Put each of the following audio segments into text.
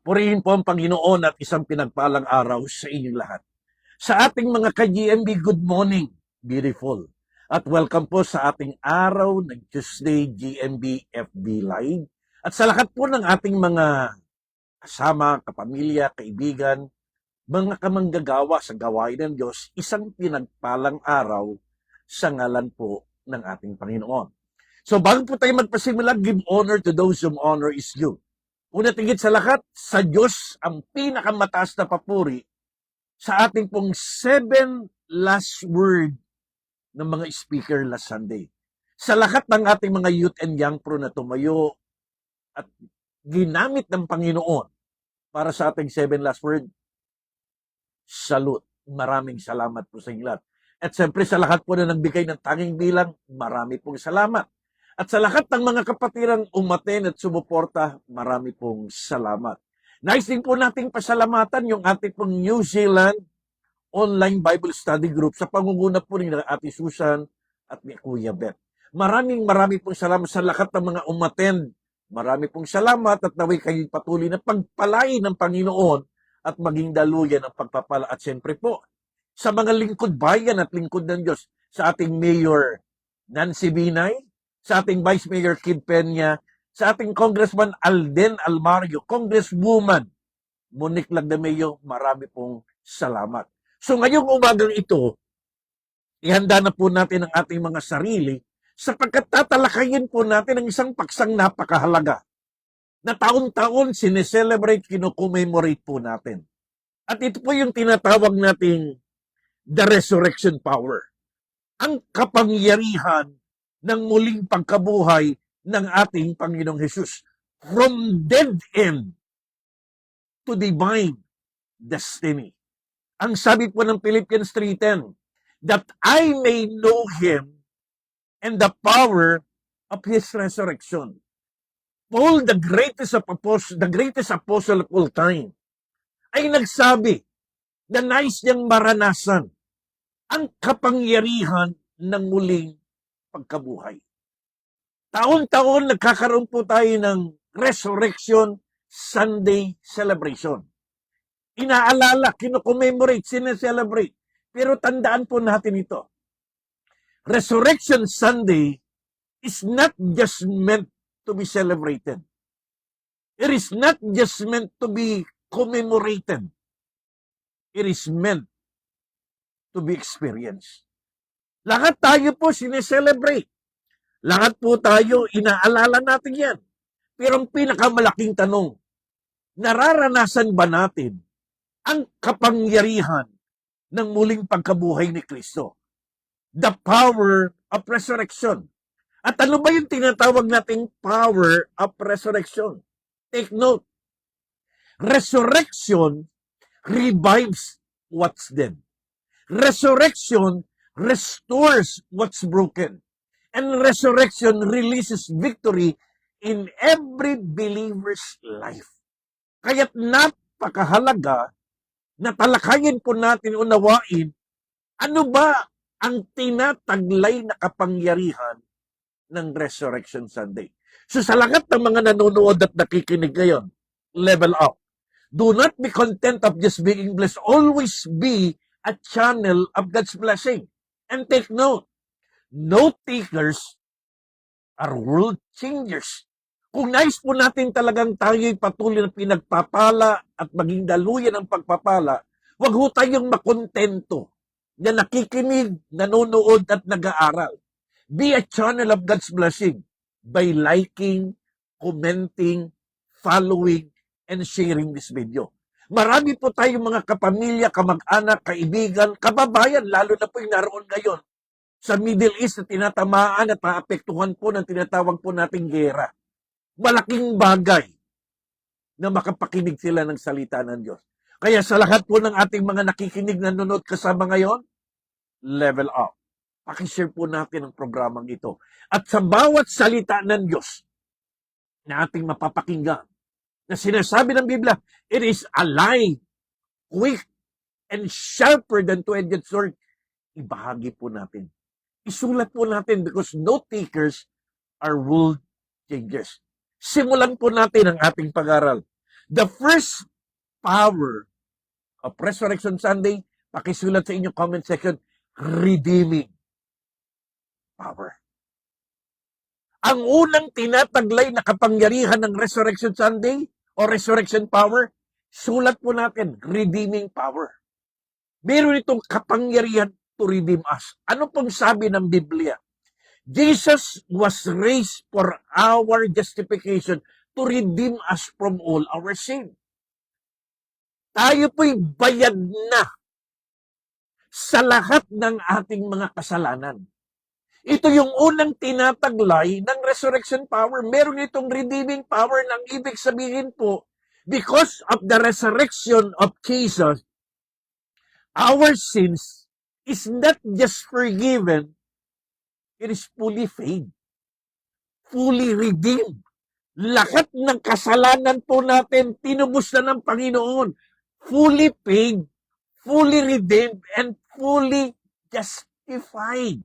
Purihin po ang Panginoon at isang pinagpalang araw sa inyong lahat. Sa ating mga ka-GMB, good morning, beautiful. At welcome po sa ating araw ng Tuesday GMB FB Live. At sa lahat po ng ating mga kasama, kapamilya, kaibigan, mga kamanggagawa sa gawain ng Diyos, isang pinagpalang araw sa ngalan po ng ating Panginoon. So bago po tayo magpasimula, give honor to those whom honor is due. Una tigit sa lahat, sa Diyos ang pinakamataas na papuri sa ating pong 7 last word ng mga speaker last Sunday. Sa lahat ng ating mga youth and young pro na tumayo at ginamit ng Panginoon para sa ating 7 last word, salute. Maraming salamat po sa inyo lahat. At siyempre sa lahat po na nagbigay ng tanging bilang, marami pong salamat. At sa lahat ng mga kapatirang umaten at sumuporta, marami pong salamat. Nais din po nating pasalamatan yung ating pong New Zealand Online Bible Study Group sa pangunguna po ni Ate Susan at ni Kuya Beth. Maraming pong salamat sa lahat ng mga umaten. Marami pong salamat at naway kayo patuloy na pagpalain ng Panginoon at maging daluyan ng pagpapala. At siyempre po, sa mga lingkod bayan at lingkod ng Diyos, sa ating Mayor Nancy Binay, sa ating Vice Mayor Kid Peña, sa ating Congressman Alden Almario, Congresswoman Monique Lagdameo, marami pong salamat. So ngayong umagang ito, ihanda na po natin ang ating mga sarili sapagkat tatalakayin po natin ang isang paksang napakahalaga na taon-taon sineselebrate, kinocommemorate po natin. At ito po yung tinatawag nating the resurrection power. Ang kapangyarihan ng muling pagkabuhay ng ating Panginoong Hesus. From dead end to divine destiny. Ang sabi po ng Philippians 3:10, that I may know Him and the power of His resurrection. Paul, the greatest apostle of all time, ay nagsabi na nais niyang maranasan ang kapangyarihan ng muling pagkabuhay. Taon-taon nagkakaroon po tayo ng Resurrection Sunday celebration. Inaalala, kino-commemorate, sineselebrate. Pero tandaan po natin ito. Resurrection Sunday is not just meant to be celebrated. It is not just meant to be commemorated. It is meant to be experienced. Lahat tayo po sineselebrate. Lahat po tayo, inaalala natin yan. Pero ang pinakamalaking tanong, nararanasan ba natin ang kapangyarihan ng muling pagkabuhay ni Kristo? The power of resurrection. At ano ba yung tinatawag nating power of resurrection? Take note. Resurrection revives what's dead. Resurrection restores what's broken. And resurrection releases victory in every believer's life. Kaya't napakahalaga na talakayin po natin, unawain, ano ba ang tinataglay na kapangyarihan ng Resurrection Sunday. So sa lahat ng mga nanonood at nakikinig ngayon, level up. Do not be content of just being blessed. Always be a channel of God's blessing. And take note, note takers are world changers. Kung nais po natin talagang tayo'y patuloy na pinagpapala at maging daluyan ng pagpapala, wag ho tayong makontento na nakikinig, nanonood at nag-aaral. Be a channel of God's blessing by liking, commenting, following, and sharing this video. Marami po tayong mga kapamilya, kamag-anak, kaibigan, kababayan, lalo na po yung naroon ngayon sa Middle East na tinatamaan at naapektuhan po ng tinatawag po nating gera. Malaking bagay na makapakinig sila ng salita ng Diyos. Kaya sa lahat po ng ating mga nakikinig, nanonood kasama ngayon, level up. Pakishare po natin ang programang ito. At sa bawat salita ng Diyos na ating mapapakinggan, na sinasabi ng Biblia, it is alive, quick, and sharper than two-edged sword. Ibahagi po natin. Isulat po natin because note takers are world changers. Simulan po natin ang ating pag-aral. The first power of Resurrection Sunday, pakisulat sa inyong comment section, redeeming power. Ang unang tinataglay na kapangyarihan ng Resurrection Sunday o Resurrection Power, sulat po natin, redeeming power. Meron itong kapangyarihan to redeem us. Ano pong sabi ng Biblia? Jesus was raised for our justification to redeem us from all our sin. Tayo po'y bayad na sa lahat ng ating mga kasalanan. Ito yung unang tinataglay ng resurrection power. Meron itong redeeming power ng ibig sabihin po, because of the resurrection of Jesus, our sins is not just forgiven, it is fully paid, fully redeemed. Lahat ng kasalanan po natin, tinubos na ng Panginoon. Fully paid, fully redeemed, and fully justified.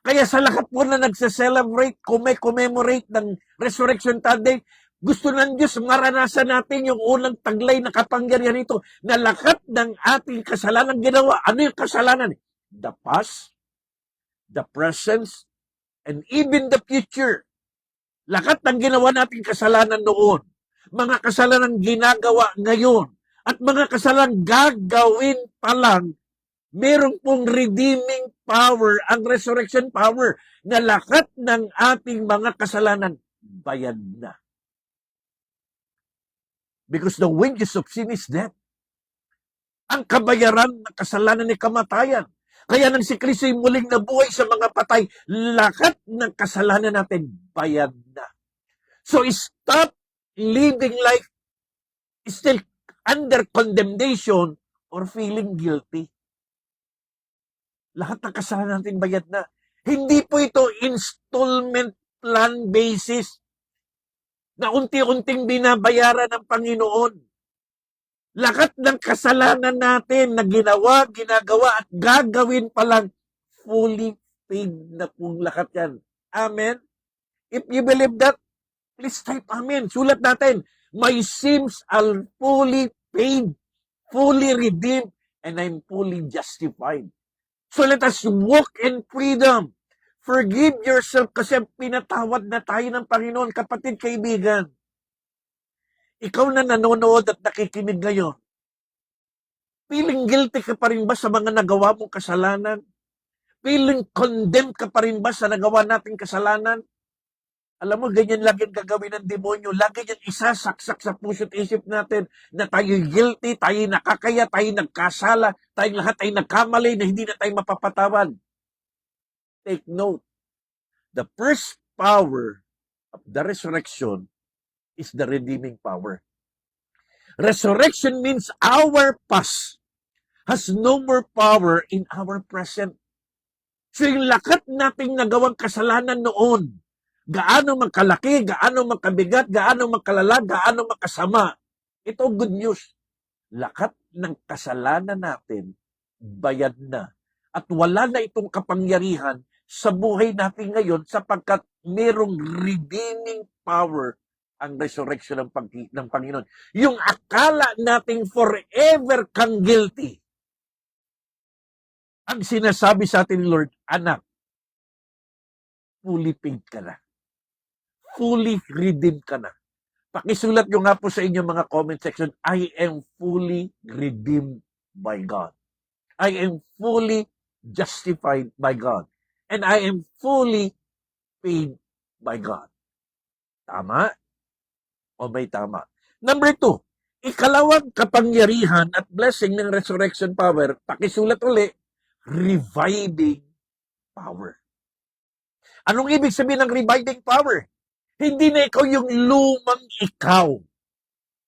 Kaya sa lahat po na nagse-celebrate, commemorate ng Resurrection Sunday, gusto ng Diyos maranasan natin yung unang taglay na kapangyarihan nito na lahat ng ating kasalanan ginawa. Ano yung kasalanan? The past, the present, and even the future. Lahat ng ginawa nating kasalanan noon, mga kasalanan ginagawa ngayon, at mga kasalanan gagawin pa lang, meron pong redeeming power, ang resurrection power, na lahat ng ating mga kasalanan, bayad na. Because the wages of sin is death. Ang kabayaran ng kasalanan ay kamatayan. Kaya nang si Kristo ay muling nabuhay sa mga patay, lahat ng kasalanan natin, bayad na. So stop living like still under condemnation or feeling guilty. Lahat ng kasalanan natin bayad na. Hindi po ito installment plan basis na unti-unting binabayaran ng Panginoon. Lahat ng kasalanan natin na ginawa, ginagawa at gagawin pa lang, fully paid na pong lahat yan. Amen? If you believe that, please type amen. Sulat natin, my sins are fully paid, fully redeemed, and I'm fully justified. So let us walk in freedom. Forgive yourself kasi pinatawad na tayo ng Panginoon. Kapatid, kaibigan, ikaw na nanonood at nakikinig ngayon, feeling guilty ka pa rin ba sa mga nagawa mong kasalanan? Feeling condemned ka pa rin ba sa nagawa nating kasalanan? Alam mo, ganyan lagi ang gagawin ng demonyo. Lagi yan isasaksak sa puso't isip natin na tayo guilty, tayo nakakaya, tayo nagkasala, tayong lahat ay nagkamali na hindi na tayo mapapatawad. Take note. The first power of the resurrection is the redeeming power. Resurrection means our past has no more power in our present. So yung lahat nating nagawang kasalanan noon, gaano magkalaki, gaano magkabigat, gaano magkalala, gaano makasama. Ito good news. Lahat ng kasalanan natin, bayad na. At wala na itong kapangyarihan sa buhay natin ngayon sapagkat merong redeeming power ang resurrection ng Panginoon. Yung akala nating forever kang guilty. Ang sinasabi sa atin, Lord, anak, fully paid ka na. Fully redeemed ka na. Pakisulat nyo nga po sa inyong mga comment section, I am fully redeemed by God. I am fully justified by God. And I am fully paid by God. Tama? O may tama? Number 2, ikalawang kapangyarihan at blessing ng resurrection power, pakisulat uli, reviving power. Anong ibig sabihin ng reviving power? Hindi na ikaw yung lumang ikaw.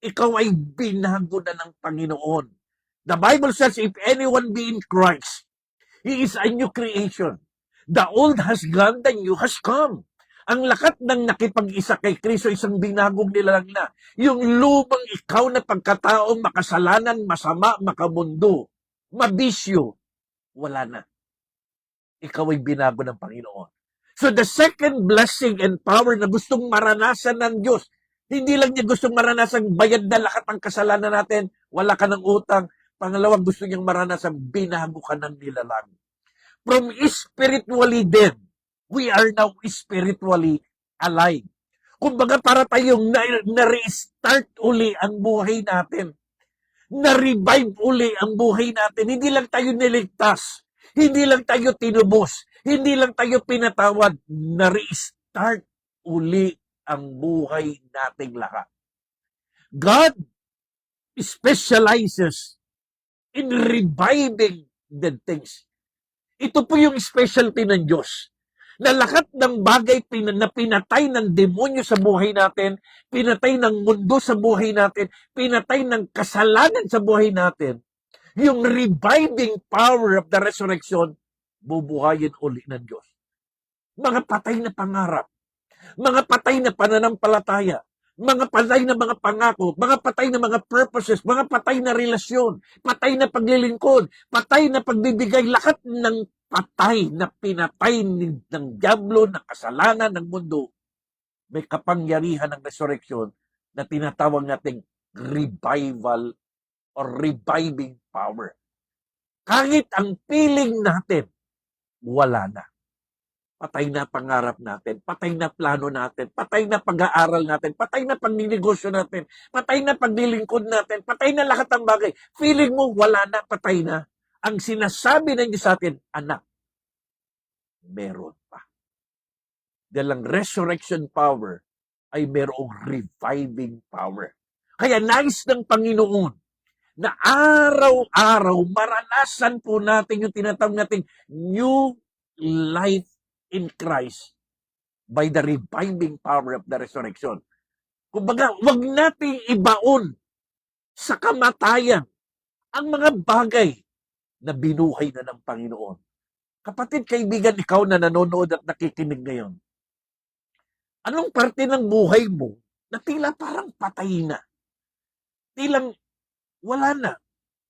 Ikaw ay binago na ng Panginoon. The Bible says, if anyone be in Christ, he is a new creation. The old has gone, the new has come. Ang lakat ng nakipag-isa kay Kristo, isang binagong nilalang na. Yung lumang ikaw na pagkataong makasalanan, masama, makamundo, mabisyo, wala na. Ikaw ay binago ng Panginoon. So the second blessing and power na gustong maranasan ng Diyos, Hindi lang niya gustong maranasan bayad na lahat ng kasalanan natin, wala ka ng utang. Pangalawa, gusto niyang maranasan binago ka ng nilalang. From spiritually dead, we are now spiritually alive. Kumbaga para tayong na-restart uli ang buhay natin. Na-revive uli ang buhay natin. Hindi lang tayo niligtas. Hindi lang tayo tinubos. Hindi lang tayo pinatawad. Na-restart uli ang buhay nating lahat. God specializes in reviving dead things. Ito po yung specialty ng Diyos. Na lahat ng bagay na pinatay ng demonyo sa buhay natin, pinatay ng mundo sa buhay natin, pinatay ng kasalanan sa buhay natin, yung reviving power of the resurrection, bubuhayin uli ng Diyos. Mga patay na pangarap, mga patay na pananampalataya, mga patay na mga pangako, mga patay na mga purposes, mga patay na relasyon, patay na paglilingkod, patay na pagbibigay, lahat ng patay na pinatay ng diablo, ng kasalanan ng mundo, may kapangyarihan ng resurrection na tinatawag nating revival or reviving power. Kahit ang feeling natin, wala na. Patay na pangarap natin, patay na plano natin, patay na pag-aaral natin, patay na pagninegosyo natin, patay na paglilingkod natin, patay na lahat ng bagay. Feeling mo, wala na, patay na. Ang sinasabi ng Diyos sa atin, anak, meron pa. Dahil ang resurrection power ay merong reviving power. Kaya nais ng Panginoon na araw-araw maranasan po natin yung tinatawag nating new life in Christ by the reviving power of the resurrection. Kumbaga, wag nating ibaon sa kamatayan ang mga bagay na binuhay na ng Panginoon. Kapatid, kaibigan, ikaw na nanonood at nakikinig ngayon, anong parte ng buhay mo na tila parang patay na? Tilang wala na.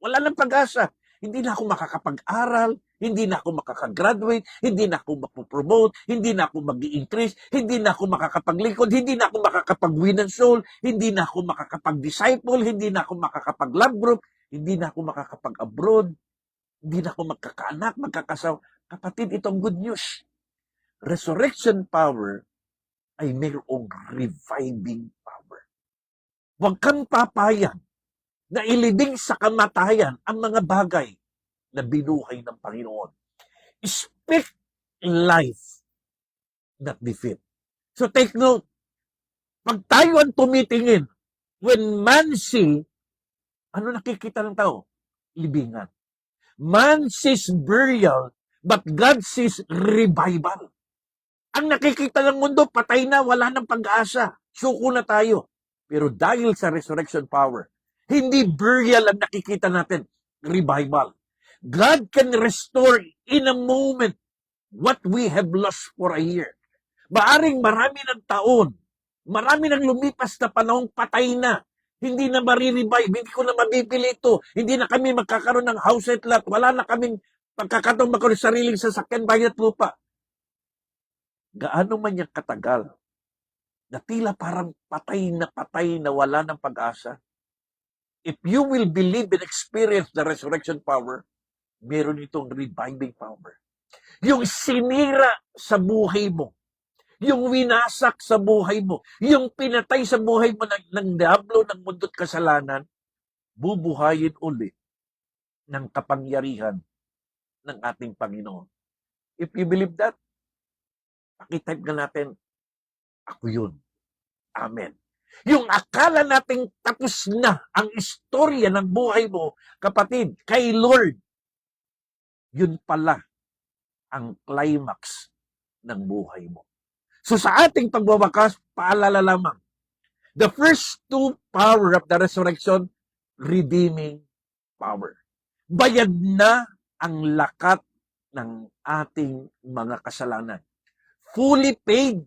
Wala nang pag-asa. Hindi na ako makakapag-aral, hindi na ako makakagraduate, hindi na ako mapopromote, hindi na ako mag-i-increase, hindi na ako makakapaglingkod, hindi na ako makakapag-win ng soul, hindi na ako makakapag-disciple, hindi na ako makakapag-love group, hindi na ako makakapag-abroad, hindi na ako magkakaanak, magkakasawa. Kapatid, itong good news. Resurrection power ay mayroong reviving power. Huwag kang papayag na ilibing sa kamatayan ang mga bagay na binuhay ng Panginoon. Speak life, not defeat. So take note, pag tayo ang tumitingin, when man see, ano nakikita ng tao? Libingan. Man sees burial, but God sees revival. Ang nakikita ng mundo, patay na, wala ng pag-asa. Suko na tayo. Pero dahil sa resurrection power, hindi burial ang nakikita natin, revival. God can restore in a moment what we have lost for a year. Maaring marami ng taon, marami ng lumipas na panahong patay na, hindi na marirevive, hindi ko na mabibili ito, hindi na kami magkakaroon ng house at lot, wala na kaming pagkakataong magkaroon sariling sasakyan, bayat lupa. Gaano man yung katagal, na tila parang patay na wala ng pag-asa, if you will believe and experience the resurrection power, meron itong reviving power. Yung sinira sa buhay mo, yung winasak sa buhay mo, yung pinatay sa buhay mo ng diablo, ng mundo't kasalanan, bubuhayin uli ng kapangyarihan ng ating Panginoon. If you believe that, pakitype na natin, ako yun. Amen. Yung akala nating tapos na ang istorya ng buhay mo, kapatid, kay Lord, yun pala ang climax ng buhay mo. So sa ating pagwawakas, paalala lamang, the first two power of the resurrection, redeeming power. Bayad na ang lakat ng ating mga kasalanan. Fully paid,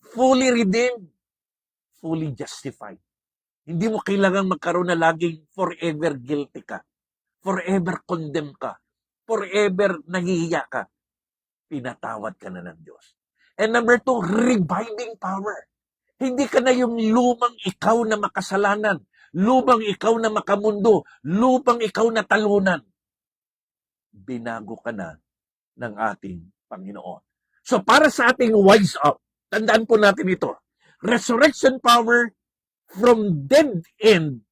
fully redeemed, fully justified. Hindi mo kailangan magkaroon na laging forever guilty ka. Forever condemned ka. Forever nahihiya ka. Pinatawad ka na ng Diyos. And number two, reviving power. Hindi ka na yung lumang ikaw na makasalanan, lumang ikaw na makamundo, lumang ikaw na talunan. Binago ka na ng ating Panginoon. So para sa ating wise up, tandaan po natin ito. Resurrection power from dead end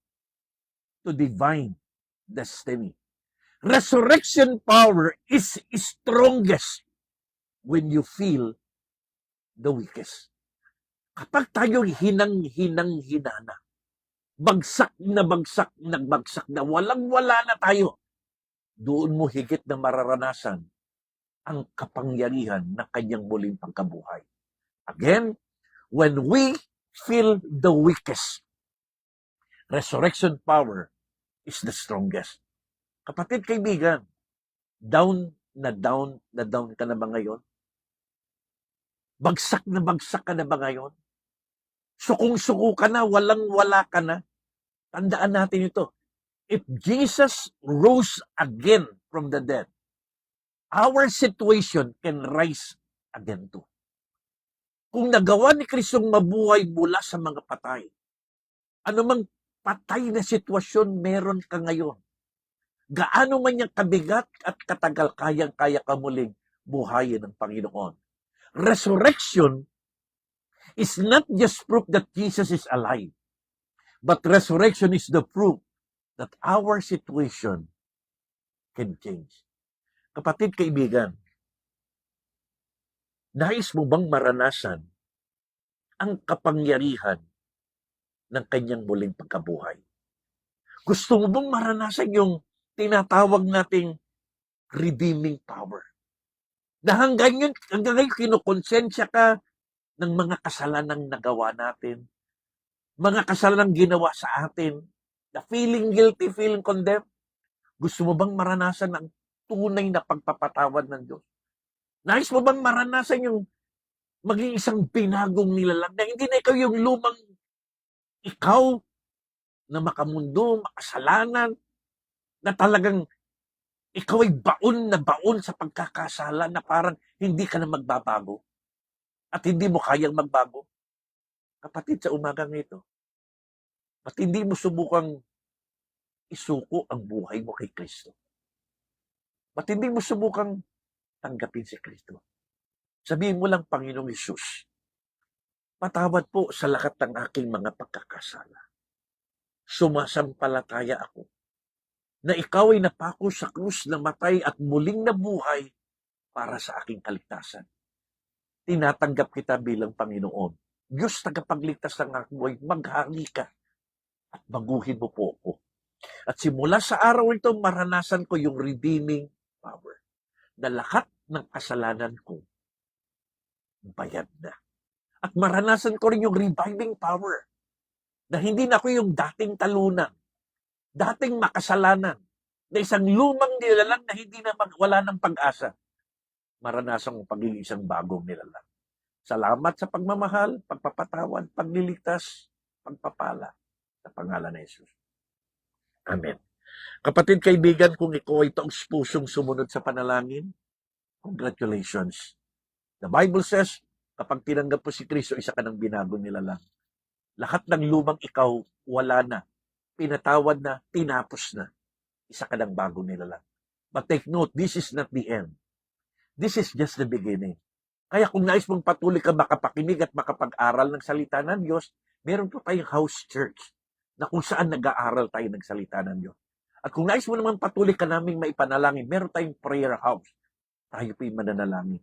to divine destiny. Resurrection power is strongest when you feel the weakest. Kapag tayo hinang-hinang-hinana, bagsak, nagbagsak na, walang-wala na tayo, doon mo higit na mararanasan ang kapangyarihan ng kanyang muling pagkabuhay. Again, when we feel the weakest, resurrection power is the strongest. Kapatid, kaibigan, down ka na ba ngayon? Bagsak ka na ba ngayon? Sukong-suko ka na, walang-wala ka na. Tandaan natin ito. If Jesus rose again from the dead, our situation can rise again too. Kung nagawa ni Kristong mabuhay mula sa mga patay, anumang patay na sitwasyon meron ka ngayon, gaano man yung kabigat at katagal, kayang-kaya ka muling buhayin ng Panginoon. Resurrection is not just proof that Jesus is alive, but resurrection is the proof that our situation can change. Kapatid, kaibigan, nais mo bang maranasan ang kapangyarihan ng kanyang muling pagkabuhay? Gusto mo bang maranasan yung tinatawag nating redeeming power? Na hanggang ngayon kinukonsensya ka ng mga kasalanang nagawa natin, mga kasalanang ginawa sa atin, na feeling guilty, feeling condemned. Gusto mo bang maranasan ang tunay na pagpapatawad ng Diyos? Nais mo bang maranasan yung maging isang binagong nilalang na hindi na ikaw yung lumang ikaw na makamundo, makasalanan, na talagang ikaw ay baon na baon sa pagkakasala na parang hindi ka na magbabago at hindi mo kayang magbago? Kapatid, sa umagang ito, at hindi mo subukang isuko ang buhay mo kay Kristo? Ba't hindi mo subukang tanggapin si Kristo? Sabihin mo lang, Panginoong Hesus, patawad po sa lahat ng aking mga pagkakasala. Sumasampalataya ako na ikaw ay napako sa krus, namatay at muling nabuhay para sa aking kaligtasan. Tinatanggap kita bilang Panginoon. Diyos, tagapagligtas ng aking buhay, maghari ka at baguhin mo po ako. At simula sa araw ito, maranasan ko yung redeeming power na lahat ng kasalanan ko bayad na. At maranasan ko rin yung reviving power na hindi na ako yung dating talunan, dating makasalanan, na isang lumang nilalang na hindi na wala ng pag-asa. Maranasan ko pagiging isang bagong nilalang. Salamat sa pagmamahal, pagpapatawad, pagliligtas, pagpapala sa pangalan ni Jesus. Amen. Kapatid, kaibigan, kung ikaw ay taos pusong sumunod sa panalangin, congratulations. The Bible says, kapag tinanggap mo si Kristo, isa ka ng binago nilalang. Lahat ng lumang ikaw, wala na. Pinatawad na, tinapos na. Isa ka ng bago nilalang. But take note, this is not the end. This is just the beginning. Kaya kung nais mong patuloy ka makapakinig at makapag-aral ng salita ng Diyos, meron po tayong house church na kung saan nag-aaral tayo ng salita ng Diyos. At kung nais mo naman patuloy ka naming maipanalangin, meron tayong prayer house. Tayo po yung mananalangin.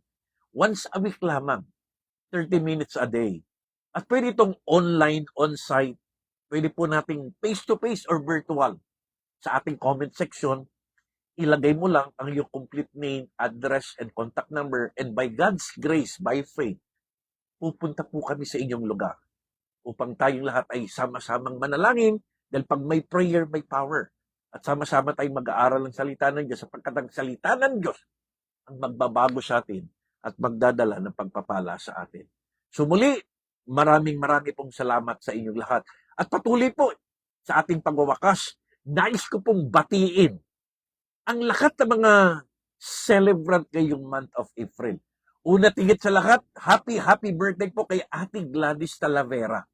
Once a week lamang, 30 minutes a day. At pwede itong online, on-site. Pwede po nating face-to-face or virtual. Sa ating comment section, ilagay mo lang ang iyong complete name, address, and contact number. And by God's grace, by faith, pupunta po kami sa inyong lugar upang tayong lahat ay sama-samang manalangin dahil pag may prayer, may power. At sama-sama tayong mag-aaral ng salita ng Diyos sapagkat ang salita ng Diyos ang magbabago sa atin at magdadala ng pagpapala sa atin. So muli, maraming pong salamat sa inyong lahat. At patuloy po sa ating pagwawakas, nais ko pong batiin ang lahat ng mga celebrant ngayong month of April. Una tigit sa lahat, happy birthday po kay Ate Gladys Talavera.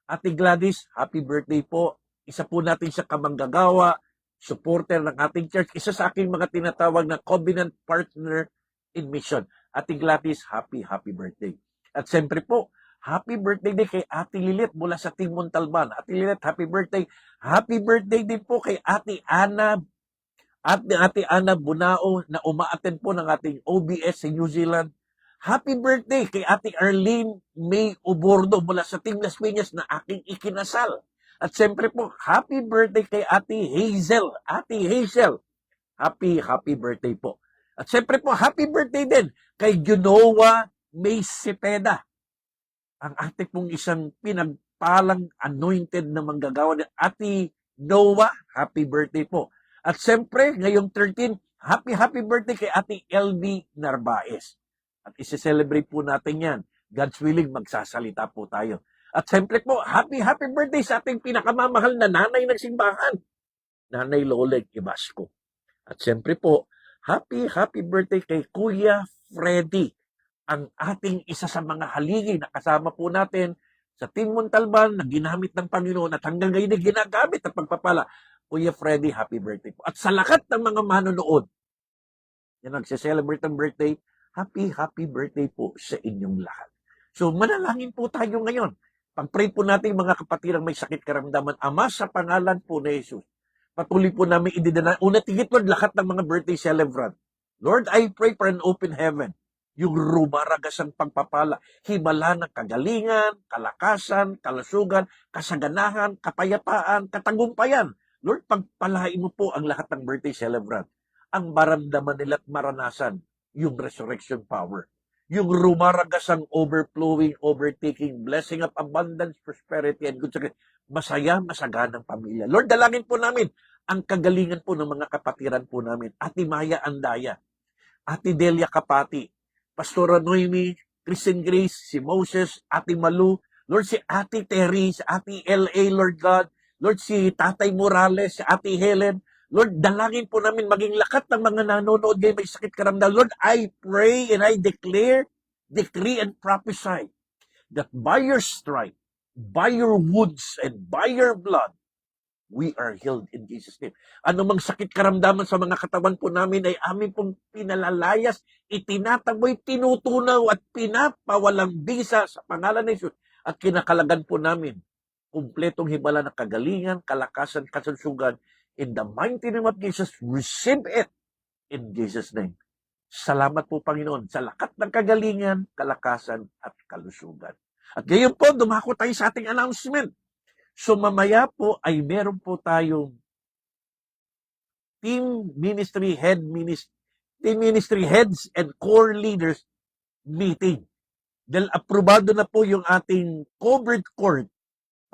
Ate Gladys, happy birthday po. Isa po natin sa kamanggagawa, supporter ng ating church. Isa sa aking mga tinatawag na covenant partner in mission. Ate Gladys, happy birthday. At siyempre po, happy birthday din kay Ate Lilit mula sa Team Montalban. Ate Lilit, happy birthday. Happy birthday din po kay Ate Ana Ate Ana Bunao na umaattend po ng ating OBS sa New Zealand. Happy birthday kay Ate Arlene May Obordo mula sa Team Las Piñas na aking ikinasal. At siyempre po, happy birthday kay Ate Hazel. Ate Hazel, happy birthday po. At siyempre po, happy birthday din kay Junoa May Cepeda. Ang ate pong isang pinagpalang anointed na manggagawa ni Ate Noah, happy birthday po. At siyempre, ngayong 13, happy birthday kay Ate LB Narvaez. At isi-celebrate po natin yan. God's willing, magsasalita po tayo. At siyempre po, happy birthday sa ating pinakamamahal na nanay ng simbahan, Nanay Loleg Ibasco. At siyempre po, happy birthday kay Kuya Freddy, ang ating isa sa mga haligi na kasama po natin sa Team Montalban na ginamit ng Panginoon at hanggang ngayon ay ginagamit ang pagpapala. Kuya Freddy, happy birthday po. At sa lahat ng mga manonood na nagse-celebrate ng birthday, happy birthday po sa inyong lahat. So manalangin po tayo ngayon. Pag-pray po natin mga kapatid ang may sakit karamdaman. Ama, sa pangalan po ni Jesus, patuloy po namin ididana. Una tigit Lord, lahat ng mga birthday celebrant. Lord, I pray for an open heaven. Yung rumaragasang pagpapala, himala ng kagalingan, kalakasan, kalusugan, kasaganahan, kapayapaan, katagumpayan. Lord, pagpalain mo po ang lahat ng birthday celebrant. Ang maramdaman nila at maranasan yung resurrection power. Yung rumaragasang overflowing, overtaking, blessing of abundance, prosperity, and good success. Masaya, masaganang pamilya. Lord, dalangin po namin ang kagalingan po ng mga kapatiran po namin. Ate Maya Andaya, Ate Delia Kapati, Pastora Noemi, Kristen Grace, si Moses, Ate Malu, Lord, si Ate Terry, si Ate L.A., Lord God, Lord, si Tatay Morales, si Ate Helen, Lord, dalangin po namin maging lakat ng mga nanonood ngayon may sakit karamdaman. Lord, I pray and I declare, decree and prophesy that by your stripe, by your wounds, and by your blood, we are healed in Jesus' name. Ano mang sakit karamdaman sa mga katawan po namin ay amin pong pinalalayas, itinataboy, tinutunaw at pinapawalang bisa sa pangalan ni Jesus. At kinakalagan po namin kumpletong himala ng kagalingan, kalakasan, kasunsugan. In the mighty name of Jesus, receive it in Jesus' name. Salamat po, Panginoon, sa lakat ng kagalingan, kalakasan, at kalusugan. At ngayon po, dumako tayo sa ating announcement. So mamaya po ay meron po tayong team ministry heads and core leaders meeting. Dahil aprobado na po yung ating covered court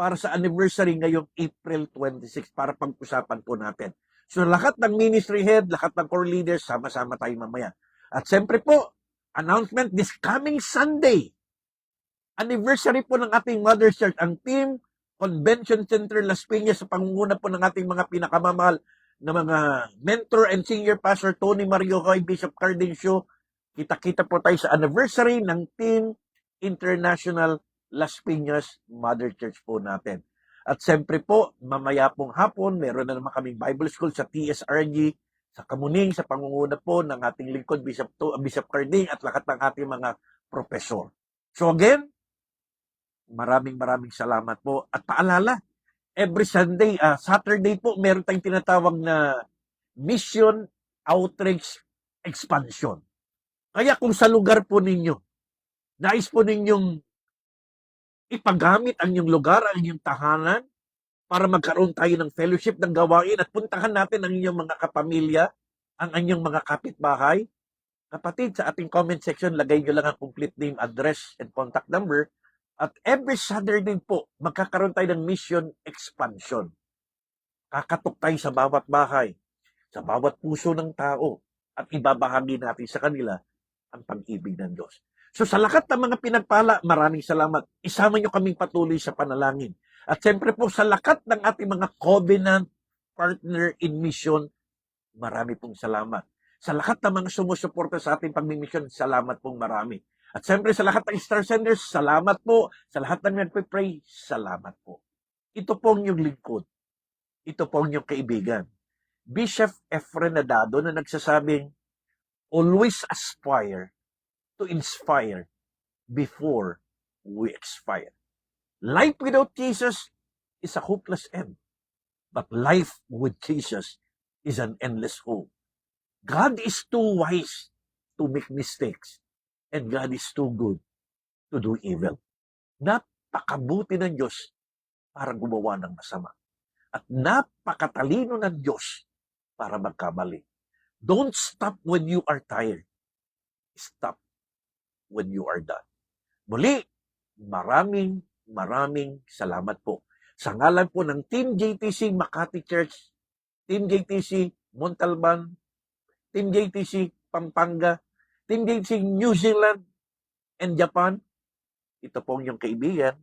para sa anniversary ngayong April 26 para pag-usapan po natin. So lahat ng ministry head, lahat ng core leaders, sama-sama tayo mamaya. At siyempre po, announcement this coming Sunday, anniversary po ng ating Mother's Church, ang Team Convention Center Las Piñas sa pangunguna po ng ating mga pinakamamahal na mga mentor and senior pastor Tony Mario Hoy, Bishop Cardencio. Kita-kita po tayo sa anniversary ng Team International Las Piñas Mother Church po natin. At siyempre po, mamaya pong hapon, meron na naman kaming Bible School sa TSRG, sa Kamuning, sa pangunguna po ng ating lingkod, Bishop Carding, at lahat ng ating mga profesor. So again, maraming salamat po. At paalala, every Saturday po, meron tayong tinatawag na Mission Outreach Expansion. Kaya kung sa lugar po ninyo, nais po ninyong ipagamit ang inyong lugar, ang inyong tahanan, para magkaroon tayo ng fellowship ng gawain at puntahan natin ang inyong mga kapamilya, ang inyong mga kapitbahay. Kapatid, sa ating comment section, lagay nyo lang ang complete name, address, and contact number. At every Saturday po, magkakaroon tayo ng mission expansion. Kakatok tayo sa bawat bahay, sa bawat puso ng tao, at ibabahagi natin sa kanila ang pag-ibig ng Diyos. So sa lahat ng mga pinagpala, maraming salamat. Isama nyo kaming patuloy sa panalangin. At siyempre po sa lahat ng ating mga covenant partner in mission, marami pong salamat. Sa lahat ng mga sumusuporta sa ating pagmimisyon, salamat pong marami. At siyempre sa lahat ng star senders, salamat po. Sa lahat ng nagpe-pray, salamat po. Ito pong yung lingkod. Ito pong yung kaibigan. Bishop Efren Nadado na nagsasabing, always aspire to inspire before we expire. Life without Jesus is a hopeless end. But life with Jesus is an endless hope. God is too wise to make mistakes. And God is too good to do evil. Napakabuti ng Diyos para gumawa ng masama. At napakatalino ng Diyos para magkamali. Don't stop when you are tired. Stop when you are done. Muli, maraming salamat po. Sa ngalan po ng Team JTC Makati Church, Team JTC Montalban, Team JTC Pampanga, Team JTC New Zealand and Japan, ito pong yung kaibigan,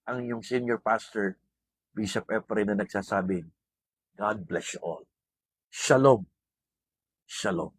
ang yung senior pastor, Bishop Efren na nagsasabing, God bless you all. Shalom. Shalom.